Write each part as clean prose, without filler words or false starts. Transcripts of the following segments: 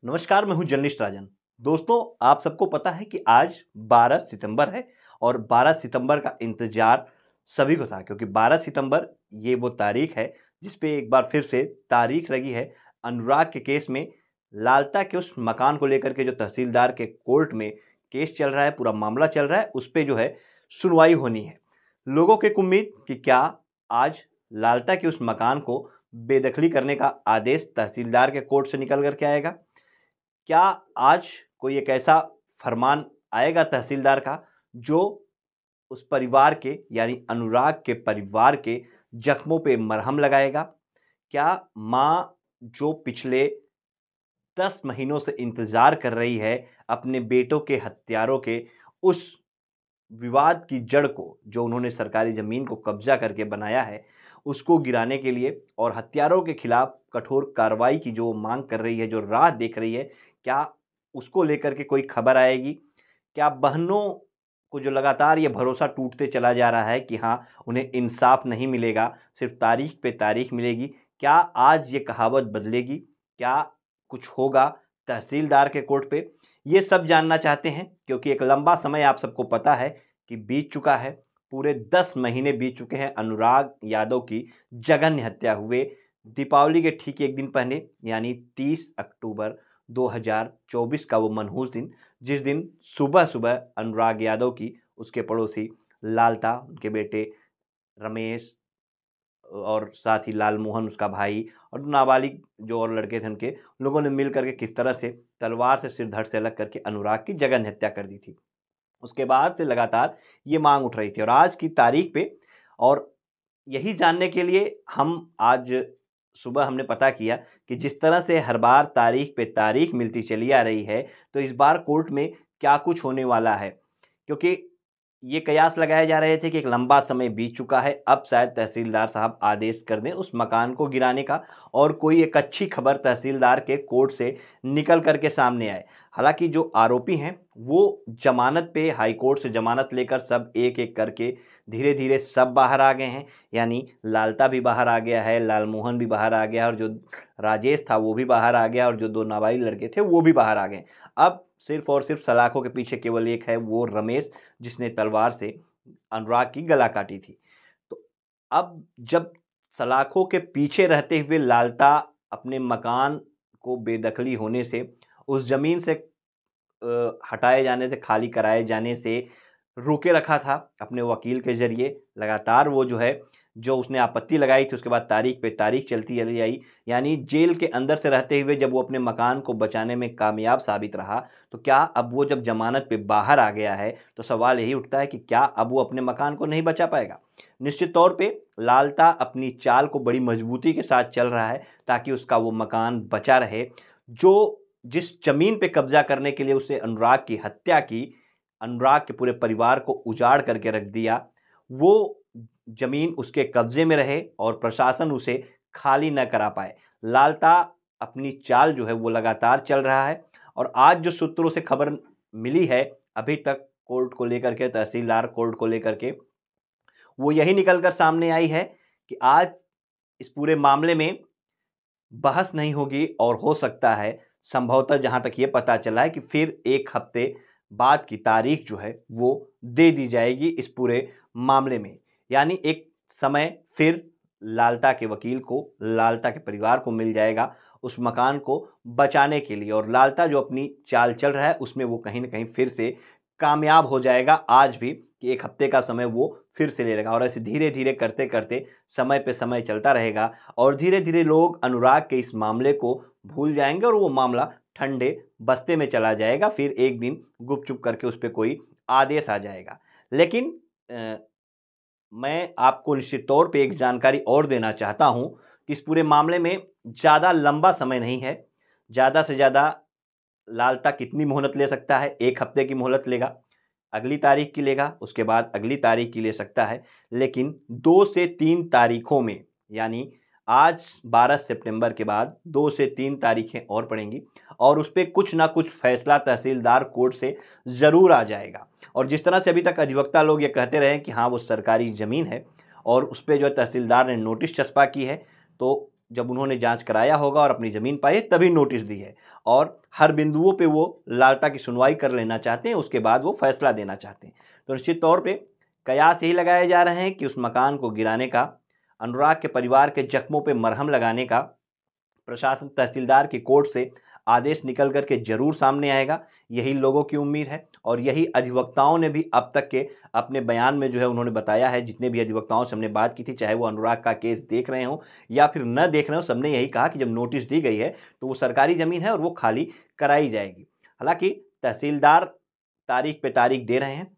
नमस्कार, मैं हूं जर्नलिस्ट राजन। दोस्तों, आप सबको पता है कि आज 12 सितंबर है और 12 सितंबर का इंतजार सभी को था, क्योंकि 12 सितंबर ये वो तारीख है जिस पे एक बार फिर से तारीख लगी है। अनुराग के केस में लालता के उस मकान को लेकर के जो तहसीलदार के कोर्ट में केस चल रहा है, पूरा मामला चल रहा है, उस पे जो है सुनवाई होनी है। लोगों की एक उम्मीद कि क्या आज लालता के उस मकान को बेदखली करने का आदेश तहसीलदार के कोर्ट से निकल कर के आएगा। क्या आज कोई एक ऐसा फरमान आएगा तहसीलदार का जो उस परिवार के यानी अनुराग के परिवार के जख्मों पे मरहम लगाएगा? क्या माँ जो पिछले 10 महीनों से इंतजार कर रही है अपने बेटों के हत्यारों के उस विवाद की जड़ को, जो उन्होंने सरकारी ज़मीन को कब्जा करके बनाया है, उसको गिराने के लिए और हत्यारों के खिलाफ कठोर कार्रवाई की जो मांग कर रही है, जो राह देख रही है, क्या उसको लेकर के कोई खबर आएगी? क्या बहनों को जो लगातार ये भरोसा टूटते चला जा रहा है कि हाँ, उन्हें इंसाफ नहीं मिलेगा, सिर्फ तारीख पे तारीख मिलेगी, क्या आज ये कहावत बदलेगी? क्या कुछ होगा तहसीलदार के कोर्ट पे? ये सब जानना चाहते हैं, क्योंकि एक लंबा समय आप सबको पता है कि बीत चुका है। पूरे 10 महीने बीत चुके हैं अनुराग यादव की जघन्य हत्या हुए। दीपावली के ठीक एक दिन पहले यानी 30 अक्टूबर 2024 का वो मनहूस दिन, जिस दिन सुबह-सुबह अनुराग यादव की उसके पड़ोसी लालता, उनके बेटे रमेश और साथ ही लालमोहन उसका भाई और नाबालिग जो और लड़के थे उनके, लोगों ने मिल कर के किस तरह से तलवार से सिर धड़ से अलग करके अनुराग की जघन्य हत्या कर दी थी। उसके बाद से लगातार ये मांग उठ रही थी और आज की तारीख पे, और यही जानने के लिए हम आज सुबह हमने पता किया कि जिस तरह से हर बार तारीख पे तारीख मिलती चली आ रही है, तो इस बार कोर्ट में क्या कुछ होने वाला है। क्योंकि ये कयास लगाए जा रहे थे कि एक लंबा समय बीत चुका है, अब शायद तहसीलदार साहब आदेश कर दें उस मकान को गिराने का और कोई एक अच्छी खबर तहसीलदार के कोर्ट से निकल कर के सामने आए। हालाँकि जो आरोपी हैं, वो ज़मानत पे हाई कोर्ट से ज़मानत लेकर सब एक-एक करके धीरे-धीरे सब बाहर आ गए हैं। यानी लालता भी बाहर आ गया है, लालमोहन भी बाहर आ गया और जो राजेश था वो भी बाहर आ गया और जो 2 नाबालिग लड़के थे वो भी बाहर आ गए। अब सिर्फ़ और सिर्फ़ सलाखों के पीछे केवल एक है, वो रमेश, जिसने तलवार से अनुराग की गला काटी थी। तो अब जब सलाखों के पीछे रहते हुए लालता अपने मकान को बेदखली होने से, उस ज़मीन से हटाए जाने से, खाली कराए जाने से रोके रखा था अपने वकील के ज़रिए। लगातार वो जो है, जो उसने आपत्ति लगाई थी, उसके बाद तारीख पे तारीख चलती चली आई। यानी जेल के अंदर से रहते हुए जब वो अपने मकान को बचाने में कामयाब साबित रहा, तो क्या अब वो जब ज़मानत पे बाहर आ गया है, तो सवाल यही उठता है कि क्या अब वो अपने मकान को नहीं बचा पाएगा? निश्चित तौर पे लालता अपनी चाल को बड़ी मज़बूती के साथ चल रहा है ताकि उसका वो मकान बचा रहे। जो जिस ज़मीन पे कब्ज़ा करने के लिए उसे अनुराग की हत्या की, अनुराग के पूरे परिवार को उजाड़ करके रख दिया, वो ज़मीन उसके कब्ज़े में रहे और प्रशासन उसे खाली न करा पाए। लालता अपनी चाल जो है वो लगातार चल रहा है और आज जो सूत्रों से खबर मिली है अभी तक कोर्ट को लेकर के, तहसीलदार कोर्ट को लेकर के, वो यही निकल कर सामने आई है कि आज इस पूरे मामले में बहस नहीं होगी और हो सकता है, संभवतः जहाँ तक ये पता चला है, कि फिर 1 हफ्ते बाद की तारीख जो है वो दे दी जाएगी इस पूरे मामले में। यानी एक समय फिर लालता के वकील को, लालता के परिवार को मिल जाएगा उस मकान को बचाने के लिए और लालता जो अपनी चाल चल रहा है उसमें वो कहीं न कहीं फिर से कामयाब हो जाएगा आज भी, कि 1 हफ्ते का समय वो फिर से ले लेगा और ऐसे धीरे-धीरे करते-करते समय पे समय चलता रहेगा और धीरे-धीरे लोग अनुराग के इस मामले को भूल जाएँगे और वो मामला ठंडे बस्ते में चला जाएगा। फिर एक दिन गुपचुप करके उस पे कोई आदेश आ जाएगा। लेकिन मैं आपको निश्चित तौर पे एक जानकारी और देना चाहता हूँ कि इस पूरे मामले में ज़्यादा लंबा समय नहीं है। ज़्यादा से ज़्यादा लालता कितनी मोहलत ले सकता है? 1 हफ्ते की मोहलत लेगा, अगली तारीख की लेगा, उसके बाद अगली तारीख की ले सकता है। लेकिन 2 से 3 तारीखों में, यानी आज 12 सितंबर के बाद 2 से 3 तारीखें और पड़ेंगी और उस पे कुछ ना कुछ फैसला तहसीलदार कोर्ट से ज़रूर आ जाएगा। और जिस तरह से अभी तक अधिवक्ता लोग ये कहते रहे हैं कि हाँ, वो सरकारी ज़मीन है और उस पे जो है तहसीलदार ने नोटिस चस्पा की है, तो जब उन्होंने जांच कराया होगा और अपनी ज़मीन पाई तभी नोटिस दी है, और हर बिंदुओं पे वो लालता की सुनवाई कर लेना चाहते हैं, उसके बाद वो फैसला देना चाहते हैं। तो निश्चित तौर पे कयास यही लगाए जा रहे हैं कि उस मकान को गिराने का, अनुराग के परिवार के जख्मों पे मरहम लगाने का प्रशासन, तहसीलदार की कोर्ट से आदेश निकल कर के जरूर सामने आएगा। यही लोगों की उम्मीद है, और यही अधिवक्ताओं ने भी अब तक के अपने बयान में जो है उन्होंने बताया है। जितने भी अधिवक्ताओं से हमने बात की थी, चाहे वो अनुराग का केस देख रहे हों या फिर न देख रहे हो, सबने यही कहा कि जब नोटिस दी गई है तो वो सरकारी ज़मीन है और वो खाली कराई जाएगी। हालांकि तहसीलदार तारीख पे तारीख दे रहे हैं,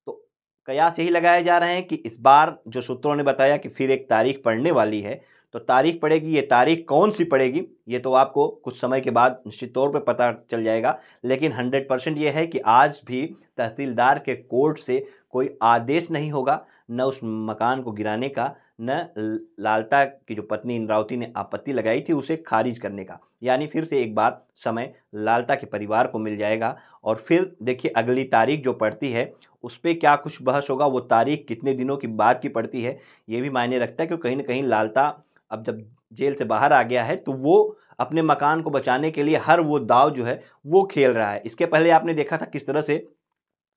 तो कयास यही लगाए जा रहे हैं कि इस बार जो सूत्रों ने बताया कि फिर एक तारीख पड़ने वाली है, तो तारीख पड़ेगी। ये तारीख कौन सी पड़ेगी ये तो आपको कुछ समय के बाद निश्चित तौर पे पता चल जाएगा, लेकिन 100% ये है कि आज भी तहसीलदार के कोर्ट से कोई आदेश नहीं होगा, न उस मकान को गिराने का, न लालता की जो पत्नी इंद्रावती ने आपत्ति लगाई थी उसे खारिज करने का। यानी फिर से एक बार समय लालता के परिवार को मिल जाएगा, और फिर देखिए अगली तारीख जो पड़ती है उस पर क्या कुछ बहस होगा, वो तारीख कितने दिनों की बाद की पड़ती है ये भी मायने रखता है, क्योंकि कहीं ना कहीं लालता अब जब जेल से बाहर आ गया है तो वो अपने मकान को बचाने के लिए हर वो दाव जो है वो खेल रहा है। इसके पहले आपने देखा था किस तरह से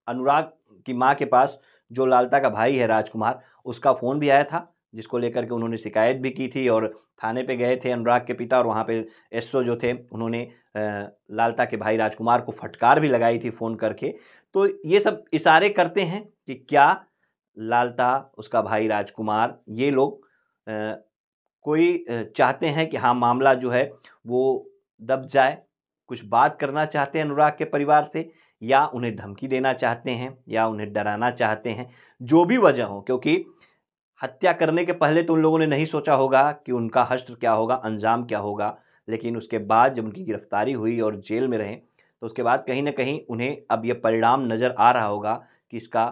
अनुराग की माँ के पास जो लालता का भाई है राजकुमार, उसका फ़ोन भी आया था, जिसको लेकर के उन्होंने शिकायत भी की थी, और थाने पे गए थे अनुराग के पिता, और वहाँ पे एसओ जो थे उन्होंने लालता के भाई राजकुमार को फटकार भी लगाई थी फ़ोन करके। तो ये सब इशारे करते हैं कि क्या लालता, उसका भाई राजकुमार, ये लोग कोई चाहते हैं कि हाँ मामला जो है वो दब जाए, कुछ बात करना चाहते हैं अनुराग के परिवार से, या उन्हें धमकी देना चाहते हैं, या उन्हें डराना चाहते हैं। जो भी वजह हो, क्योंकि हत्या करने के पहले तो उन लोगों ने नहीं सोचा होगा कि उनका हश्र क्या होगा, अंजाम क्या होगा, लेकिन उसके बाद जब उनकी गिरफ्तारी हुई और जेल में रहे, तो उसके बाद कहीं न कहीं उन्हें अब ये परिणाम नज़र आ रहा होगा कि इसका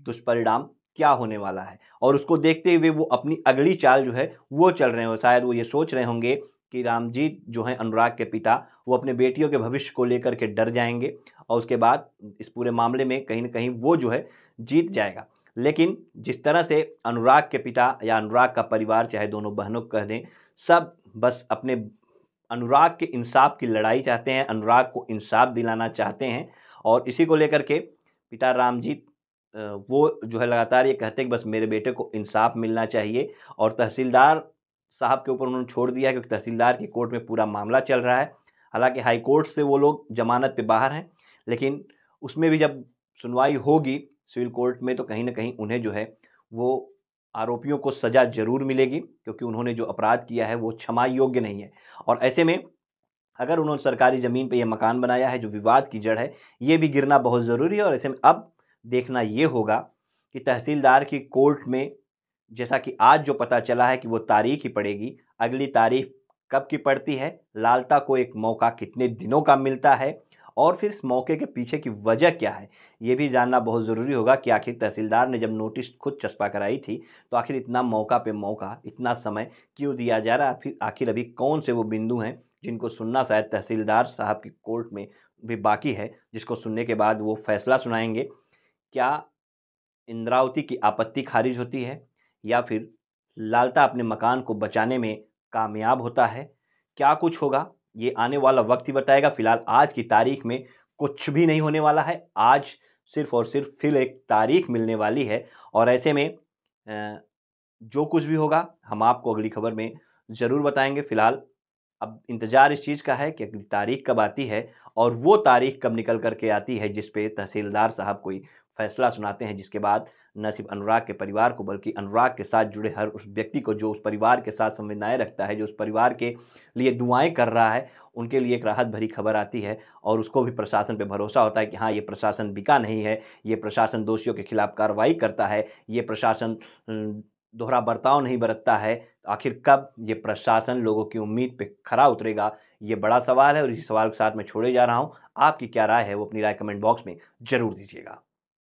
दुष्परिणाम क्या होने वाला है, और उसको देखते हुए वो अपनी अगली चाल जो है वो चल रहे हो। शायद वो ये सोच रहे होंगे कि रामजीत जो हैं अनुराग के पिता, वो अपने बेटियों के भविष्य को लेकर के डर जाएंगे, और उसके बाद इस पूरे मामले में कहीं न कहीं वो जो है जीत जाएगा। लेकिन जिस तरह से अनुराग के पिता या अनुराग का परिवार, चाहे दोनों बहनों को कह दें, सब बस अपने अनुराग के इंसाफ की लड़ाई चाहते हैं, अनुराग को इंसाफ दिलाना चाहते हैं, और इसी को लेकर के पिता रामजीत वो जो है लगातार ये कहते हैं कि बस मेरे बेटे को इंसाफ मिलना चाहिए, और तहसीलदार साहब के ऊपर उन्होंने छोड़ दिया, क्योंकि तहसीलदार की कोर्ट में पूरा मामला चल रहा है। हालांकि हाई कोर्ट से वो लोग जमानत पे बाहर हैं, लेकिन उसमें भी जब सुनवाई होगी सिविल कोर्ट में, तो कहीं ना कहीं उन्हें जो है वो आरोपियों को सज़ा ज़रूर मिलेगी, क्योंकि उन्होंने जो अपराध किया है वो क्षमा योग्य नहीं है। और ऐसे में अगर उन्होंने सरकारी ज़मीन पे ये मकान बनाया है जो विवाद की जड़ है, ये भी गिरना बहुत ज़रूरी है। और ऐसे में अब देखना ये होगा कि तहसीलदार की कोर्ट में, जैसा कि आज जो पता चला है कि वो तारीख ही पड़ेगी, अगली तारीख कब की पड़ती है, लालता को एक मौका कितने दिनों का मिलता है, और फिर इस मौके के पीछे की वजह क्या है, ये भी जानना बहुत ज़रूरी होगा कि आखिर तहसीलदार ने जब नोटिस खुद चस्पा कराई थी, तो आखिर इतना मौका पे मौका, इतना समय क्यों दिया जा रहा है। फिर आखिर अभी कौन से वो बिंदु हैं जिनको सुनना शायद तहसीलदार साहब की कोर्ट में भी बाकी है, जिसको सुनने के बाद वो फैसला सुनाएंगे। क्या इंद्रावती की आपत्ति खारिज होती है, या फिर लालता अपने मकान को बचाने में कामयाब होता है? क्या कुछ होगा ये आने वाला वक्त ही बताएगा। फिलहाल आज की तारीख में कुछ भी नहीं होने वाला है। आज सिर्फ और सिर्फ फिर एक तारीख मिलने वाली है, और ऐसे में जो कुछ भी होगा हम आपको अगली खबर में ज़रूर बताएंगे। फिलहाल अब इंतज़ार इस चीज़ का है कि अगली तारीख कब आती है, और वो तारीख कब निकल कर के आती है जिस पे तहसीलदार साहब कोई फैसला सुनाते हैं, जिसके बाद न सिर्फ अनुराग के परिवार को, बल्कि अनुराग के साथ जुड़े हर उस व्यक्ति को जो उस परिवार के साथ संवेदनाएं रखता है, जो उस परिवार के लिए दुआएं कर रहा है, उनके लिए एक राहत भरी खबर आती है, और उसको भी प्रशासन पे भरोसा होता है कि हाँ, ये प्रशासन बिका नहीं है, ये प्रशासन दोषियों के खिलाफ कार्रवाई करता है, ये प्रशासन दोहरा बर्ताव नहीं बरतता है। तो आखिर कब ये प्रशासन लोगों की उम्मीद पे खरा उतरेगा, ये बड़ा सवाल है, और इसी सवाल के साथ मैं छोड़े जा रहा हूँ। आपकी क्या राय है वो अपनी राय कमेंट बॉक्स में ज़रूर दीजिएगा।